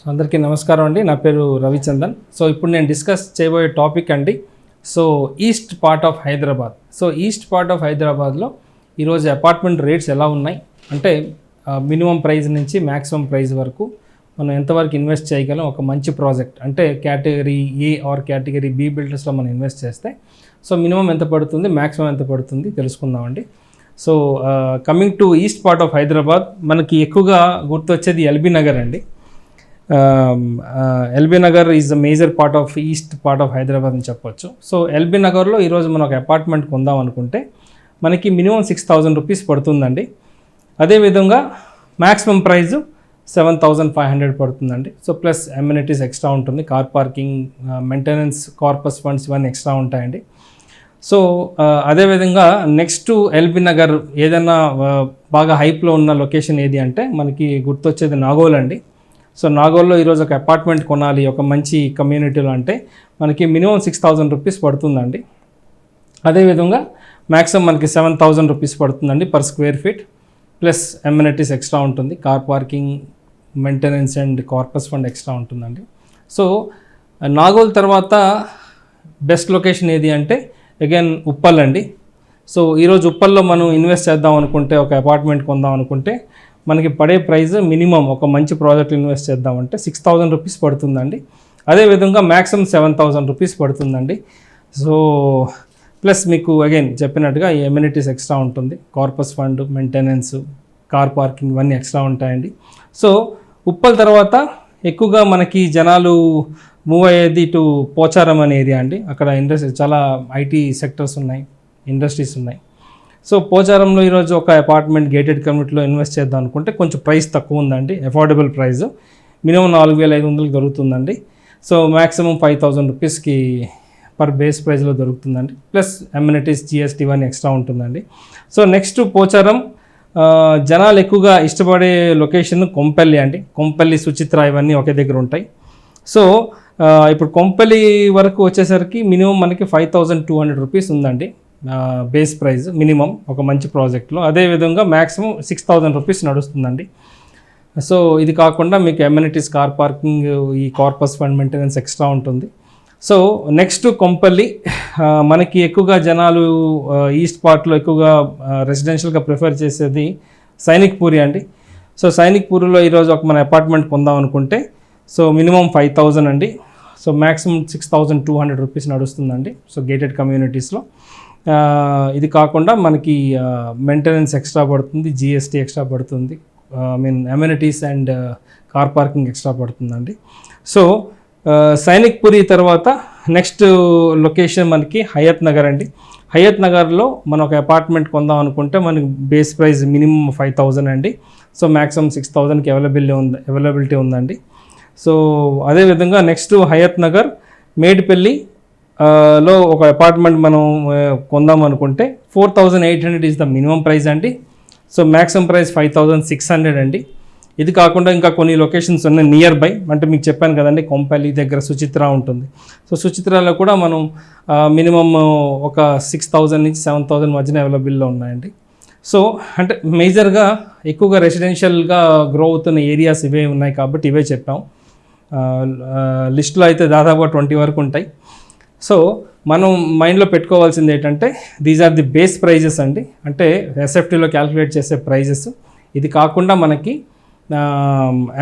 So అందరికీ నమస్కారం అండి. నా పేరు రవిచందన్. సో ఇప్పుడు నేను డిస్కస్ చేయబోయే టాపిక్ అండి. So east part of Hyderabad. So east part of హైదరాబాద్లో ఈరోజు అపార్ట్మెంట్ రేట్స్ ఎలా ఉన్నాయి అంటే మినిమం ప్రైస్ నుంచి మ్యాక్సిమం ప్రైస్ వరకు మనం ఎంతవరకు ఇన్వెస్ట్ చేయగలం. ఒక మంచి ప్రాజెక్ట్ అంటే category A or category B బిల్డర్స్లో మనం ఇన్వెస్ట్ చేస్తే సో మినిమం ఎంత పడుతుంది, మ్యాక్సిమం ఎంత పడుతుంది తెలుసుకుందామండి. So coming to east part of Hyderabad, మనకి ఎక్కువగా గుర్తొచ్చేది ఎల్బీ నగర్ అండి. LB Nagar is the major part of east part of Hyderabad అని చెప్పొచ్చు. సో ఎల్బీ నగర్లో ఈరోజు మనం ఒక అపార్ట్మెంట్ కొందాం అనుకుంటే మనకి మినిమం 6,000 రూపీస్ పడుతుందండి. అదేవిధంగా మ్యాక్సిమం ప్రైజు 7,500 పడుతుందండి. సో ప్లస్ అమ్యూనిటీస్ ఎక్స్ట్రా ఉంటుంది, car parking, maintenance, corpus funds ఇవన్నీ ఎక్స్ట్రా ఉంటాయండి. సో అదేవిధంగా నెక్స్ట్ ఎల్బీ నగర్ ఏదైనా బాగా హైప్లో ఉన్న లొకేషన్ ఏది అంటే మనకి గుర్తొచ్చేది నాగోల్ అండి. సో నాగోల్లో ఈరోజు ఒక అపార్ట్మెంట్ కొనాలి ఒక మంచి కమ్యూనిటీలో అంటే మనకి మినిమం 6,000 రూపీస్ పడుతుందండి. అదేవిధంగా మ్యాక్సిమం మనకి 7,000 రూపీస్ పడుతుందండి per square feet. Plus amenities extra ఉంటుంది, car parking, maintenance and corpus fund extra ఉంటుందండి. సో నాగోల్ తర్వాత బెస్ట్ లొకేషన్ ఏది అంటే అగైన్ ఉప్పల్ అండి. సో ఈరోజు ఉప్పల్లో మనం ఇన్వెస్ట్ చేద్దాం అనుకుంటే ఒక అపార్ట్మెంట్ కొందాం అనుకుంటే మనకి పడే ప్రైస్ మినిమం ఒక మంచి ప్రాజెక్ట్ ఇన్వెస్ట్ చేద్దామంటే 6,000 రూపీస్ పడుతుందండి. అదేవిధంగా మ్యాక్సిమం 7,000 రూపీస్ పడుతుందండి. సో ప్లస్ మీకు అగైన్ చెప్పినట్టుగా ఈ ఎమ్యూనిటీస్ ఎక్స్ట్రా ఉంటుంది, corpus fund, maintenance, car parking ఇవన్నీ ఎక్స్ట్రా ఉంటాయండి. సో ఉప్పల్ తర్వాత ఎక్కువగా మనకి జనాలు మూవ్ అయ్యేది ఇటు పోచారం అనే ఏరియా అండి. అక్కడ ఇండస్ట్రీ చాలా ఐటీ సెక్టర్స్ ఉన్నాయి, ఇండస్ట్రీస్ ఉన్నాయి. సో పోచారంలో ఈరోజు ఒక అపార్ట్మెంట్ గేటెడ్ కమ్యూనిటీలో ఇన్వెస్ట్ చేద్దాం అనుకుంటే కొంచెం ప్రైస్ తక్కువ ఉందండి, అఫోర్డబుల్ ప్రైస్ మినిమం 4,500 దొరుకుతుందండి. సో మ్యాక్సిమం 5,000 రూపీస్కి పర్ బేస్ ప్రైస్లో దొరుకుతుందండి. ప్లస్ అమ్యూనిటీస్, జిఎస్టీ ఇవన్నీ ఎక్స్ట్రా ఉంటుందండి. సో నెక్స్ట్ పోచారం జనాలు ఎక్కువగా ఇష్టపడే లొకేషన్ కొంపల్లి అండి. కొంపల్లి, సుచిత్ర ఇవన్నీ ఒకే దగ్గర ఉంటాయి. సో ఇప్పుడు కొంపల్లి వరకు వచ్చేసరికి మినిమం మనకి 5,200 రూపీస్ ఉందండి బేస్ ప్రైస్ మినిమం ఒక మంచి ప్రాజెక్ట్లో. అదేవిధంగా మ్యాక్సిమం 6,000 రూపీస్ నడుస్తుందండి. సో ఇది కాకుండా మీకు అమ్యూనిటీస్, కార్ పార్కింగ్, ఈ కార్పస్ ఫండ్, మెయింటెనెన్స్ ఎక్స్ట్రా ఉంటుంది. సో నెక్స్ట్ కొంపల్లి మనకి ఎక్కువగా జనాలు ఈస్ట్ పార్ట్లో ఎక్కువగా రెసిడెన్షియల్గా ప్రిఫర్ చేసేది సైనిక్ పూరి అండి. సో సైనిక్ పూరిలో ఈరోజు ఒక మన అపార్ట్మెంట్ కొందాం అనుకుంటే సో మినిమం 5,000 అండి. సో మ్యాక్సిమం 6,200 రూపీస్ నడుస్తుందండి. సో గేటెడ్ కమ్యూనిటీస్లో ఇది కాకుండా మనకి మెయింటెనెన్స్ ఎక్స్ట్రా పడుతుంది, జిఎస్టీ ఎక్స్ట్రా పడుతుంది, amenities and car parking extra పడుతుందండి. సో సైనిక్ పురి తర్వాత నెక్స్ట్ లొకేషన్ మనకి హయత్ నగర్ అండి. హయత్ నగర్లో మనం ఒక అపార్ట్మెంట్ కొందాం అనుకుంటే మనకి బేస్ ప్రైస్ మినిమం 5,000 అండి. సో మ్యాక్సిమం 6,000కి అవైలబిలిటీ ఉందండి. సో అదేవిధంగా నెక్స్ట్ హయత్ నగర్ మేడిపల్లి లో ఒక అపార్ట్మెంట్ మనం కొందాం అనుకుంటే 4,800 ఈజ్ ద మినిమం ప్రైస్ అండి. సో మ్యాక్సిమం ప్రైస్ 5,600 అండి. ఇది కాకుండా ఇంకా కొన్ని లొకేషన్స్ ఉన్నాయి నియర్ బై, అంటే మీకు చెప్పాను కదండి కొంపల్లి దగ్గర సుచిత్ర ఉంటుంది. సో సుచిత్రలో కూడా మనం మినిమం ఒక 6,000 నుంచి 7,000 మధ్యన అవైలబుల్లో ఉన్నాయండి. సో అంటే మేజర్గా ఎక్కువగా రెసిడెన్షియల్గా గ్రో అవుతున్న ఏరియాస్ ఇవే ఉన్నాయి కాబట్టి ఇవే చెప్పాం. లిస్టులో అయితే దాదాపుగా 20 వరకు ఉంటాయి. సో మనం మైండ్లో పెట్టుకోవాల్సింది ఏంటంటే these are the base prizes అండి, అంటే ఎస్ఎఫ్టీలో క్యాలిక్యులేట్ చేసే ప్రైజెస్. ఇది కాకుండా మనకి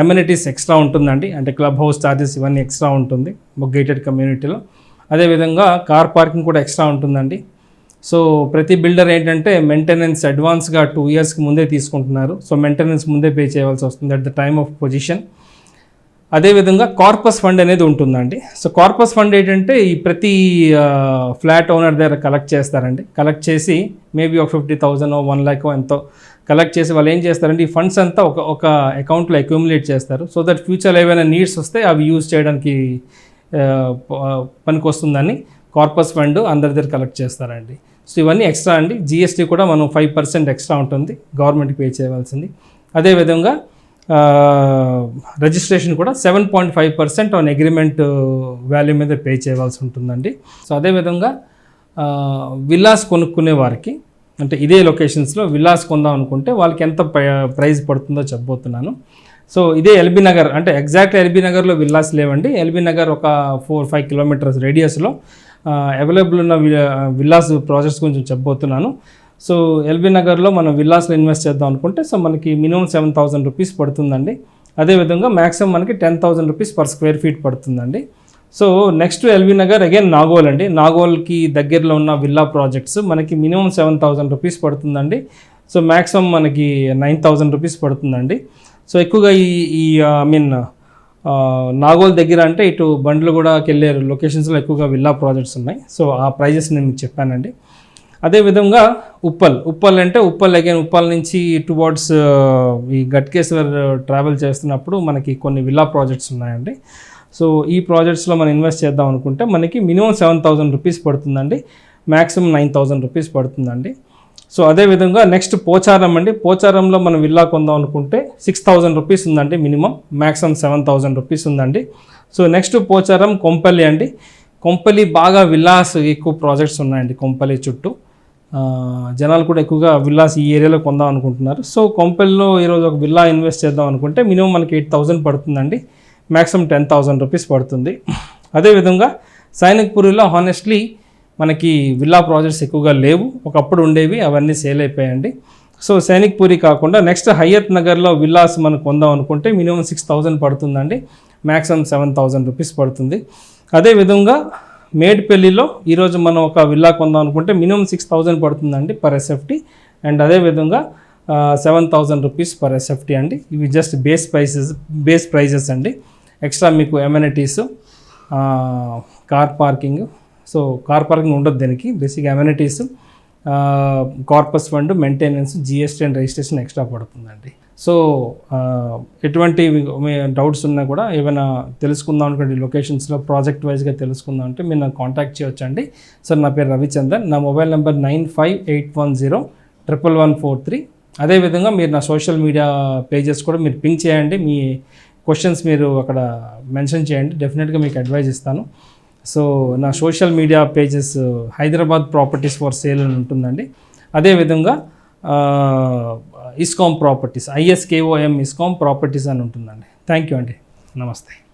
అమ్యూనిటీస్ ఎక్స్ట్రా ఉంటుందండి, అంటే క్లబ్ హౌస్ ఛార్జెస్ ఇవన్నీ ఎక్స్ట్రా ఉంటుంది గేటెడ్ కమ్యూనిటీలో. అదేవిధంగా కార్ పార్కింగ్ కూడా ఎక్స్ట్రా ఉంటుందండి. సో ప్రతి బిల్డర్ ఏంటంటే మెయింటెనెన్స్ అడ్వాన్స్గా 2 ఇయర్స్కి ముందే తీసుకుంటున్నారు. సో మెయింటెనెన్స్ ముందే పే చేయవలసి వస్తుంది at the time of position. అదేవిధంగా కార్పస్ ఫండ్ అనేది ఉంటుందండి. సో కార్పస్ ఫండ్ ఏంటంటే ఈ ప్రతి ఫ్లాట్ ఓనర్ దగ్గర కలెక్ట్ చేస్తారండి. కలెక్ట్ చేసి మేబీ ఒక 50,000 1 lakh ఎంతో కలెక్ట్ చేసి వాళ్ళు ఏం చేస్తారంటే ఈ ఫండ్స్ అంతా ఒక అకౌంట్లో అక్యూములేట్ చేస్తారు. సో దట్ ఫ్యూచర్లో ఏమైనా నీడ్స్ వస్తే అవి యూజ్ చేయడానికి పనికి వస్తుందని కార్పస్ ఫండ్ అందరి దగ్గర కలెక్ట్ చేస్తారండి. సో ఇవన్నీ ఎక్స్ట్రా అండి. జిఎస్టీ కూడా మనం 5% ఎక్స్ట్రా ఉంటుంది గవర్నమెంట్కి పే చేయవలసింది. అదేవిధంగా రిజిస్ట్రేషన్ కూడా 7.5% ఆన్ అగ్రిమెంట్ వాల్యూ మీద పే చేయవలసి ఉంటుందండి. సో అదేవిధంగా విల్లాస్ కొనుక్కునే వారికి అంటే ఇదే లొకేషన్స్లో విల్లాస్ కొందాం అనుకుంటే వాళ్ళకి ఎంత ప్రైస్ పడుతుందో చెప్పబోతున్నాను. సో ఇదే ఎల్బీ నగర్, అంటే ఎగ్జాక్ట్ ఎల్బీ నగర్లో విల్లాస్ లేవండి. ఎల్బీ నగర్ ఒక 4-5 కిలోమీటర్స్ రేడియస్లో అవైలబుల్ ఉన్న విల్లాస్ ప్రాజెక్ట్స్ గురించి చెప్పబోతున్నాను. సో ఎల్బీ నగర్లో మనం విల్లాస్లో ఇన్వెస్ట్ చేద్దాం అనుకుంటే సో మనకి మినిమం 7,000 రూపీస్ పడుతుందండి. అదేవిధంగా మ్యాక్సిమం మనకి 10,000 రూపీస్ పర్ స్క్వేర్ ఫీట్ పడుతుందండి. So next LB Nagar again Nagole అండి. నాగోల్కి దగ్గరలో ఉన్న విల్లా ప్రాజెక్ట్స్ మనకి మినిమం 7,000 రూపీస్ పడుతుందండి. సో మ్యాక్సిమం మనకి 9,000 రూపీస్ పడుతుందండి. సో ఎక్కువగా ఈ నాగోల్ దగ్గర అంటే ఇటు బండ్లు కూడా వెళ్ళే లొకేషన్స్లో ఎక్కువగా విల్లా ప్రాజెక్ట్స్ ఉన్నాయి. సో ఆ ప్రైజెస్ నేను మీకు చెప్పానండి. అదేవిధంగా ఉప్పల్ అంటే అగైన్ ఉప్పల్ నుంచి టువర్డ్స్ ఈ గట్కేశ్వర్ ట్రావెల్ చేస్తున్నప్పుడు మనకి కొన్ని విల్లా ప్రాజెక్ట్స్ ఉన్నాయండి. సో ఈ ప్రాజెక్ట్స్లో మనం ఇన్వెస్ట్ చేద్దాం అనుకుంటే మనకి మినిమం 7,000 రూపీస్ పడుతుందండి, మ్యాక్సిమం 9,000 రూపీస్ పడుతుందండి. సో అదేవిధంగా నెక్స్ట్ పోచారం అండి. పోచారంలో మనం విల్లా కొందాం అనుకుంటే 6,000 రూపీస్ ఉందండి మినిమం, మ్యాక్సిమం 7,000 రూపీస్ ఉందండి. సో నెక్స్ట్ పోచారం కొంపల్లి అండి. కొంపల్లి బాగా విల్లాస్ ఎక్కువ ప్రాజెక్ట్స్ ఉన్నాయండి కొంపల్లి చుట్టూ. జనాలు కూడా ఎక్కువగా విల్లాస్ ఈ ఏరియాలో కొందాం అనుకుంటున్నారు. సో కొంపల్లిలో ఈరోజు ఒక విల్లా ఇన్వెస్ట్ చేద్దాం అనుకుంటే మినిమం మనకి 8,000 పడుతుందండి, మ్యాక్సిమం 10,000 రూపీస్ పడుతుంది. అదేవిధంగా సైనిక్పూరిలో హానెస్ట్లీ మనకి విల్లా ప్రాజెక్ట్స్ ఎక్కువగా లేవు, ఒకప్పుడు ఉండేవి, అవన్నీ సేల్ అయిపోయాయండి. సో సైనిక్పూరి కాకుండా నెక్స్ట్ హయత్ నగర్లో విల్లాస్ మనం కొందాం అనుకుంటే మినిమం 6,000 పడుతుందండి, మ్యాక్సిమం 7,000 రూపీస్ పడుతుంది. అదేవిధంగా మేడ్పల్లిలో ఈరోజు మనం ఒక విల్లా కొందాం అనుకుంటే మినిమం 6,000 పడుతుందండి పర్ ఎస్ఎఫ్టీ, అండ్ అదేవిధంగా 7,000 రూపీస్ పర్ ఎస్ఎఫ్టీ అండి. ఇవి జస్ట్ బేస్ ప్రైజెస్ అండి. ఎక్స్ట్రా మీకు amenities, car parking, so car parking ఉండదు దీనికి, basic amenities, corpus fund, maintenance, GST and registration extra పడుతుందండి. సో ఎటువంటి డౌట్స్ ఉన్నా కూడా ఏమైనా తెలుసుకుందాం అనుకోండి, లొకేషన్స్లో ప్రాజెక్ట్ వైజ్గా తెలుసుకుందాం అంటే మీరు నాకు కాంటాక్ట్ చేయొచ్చండి. సార్ నా పేరు రవిచందర్, నా మొబైల్ నెంబర్ 9581011143. అదేవిధంగా మీరు నా సోషల్ మీడియా పేజెస్ కూడా మీరు పింక్ చేయండి, మీ క్వశ్చన్స్ మీరు అక్కడ మెన్షన్ చేయండి, డెఫినెట్గా మీకు అడ్వైజ్ ఇస్తాను. సో నా social media pages Hyderabad properties for sale అని ఉంటుందండి. అదేవిధంగా ఇస్కామ్ ప్రాపర్టీస్, ISKOM ఇస్కామ్ ప్రాపర్టీస్ అని ఉంటుందండి. థ్యాంక్ యూ అండి, నమస్తే.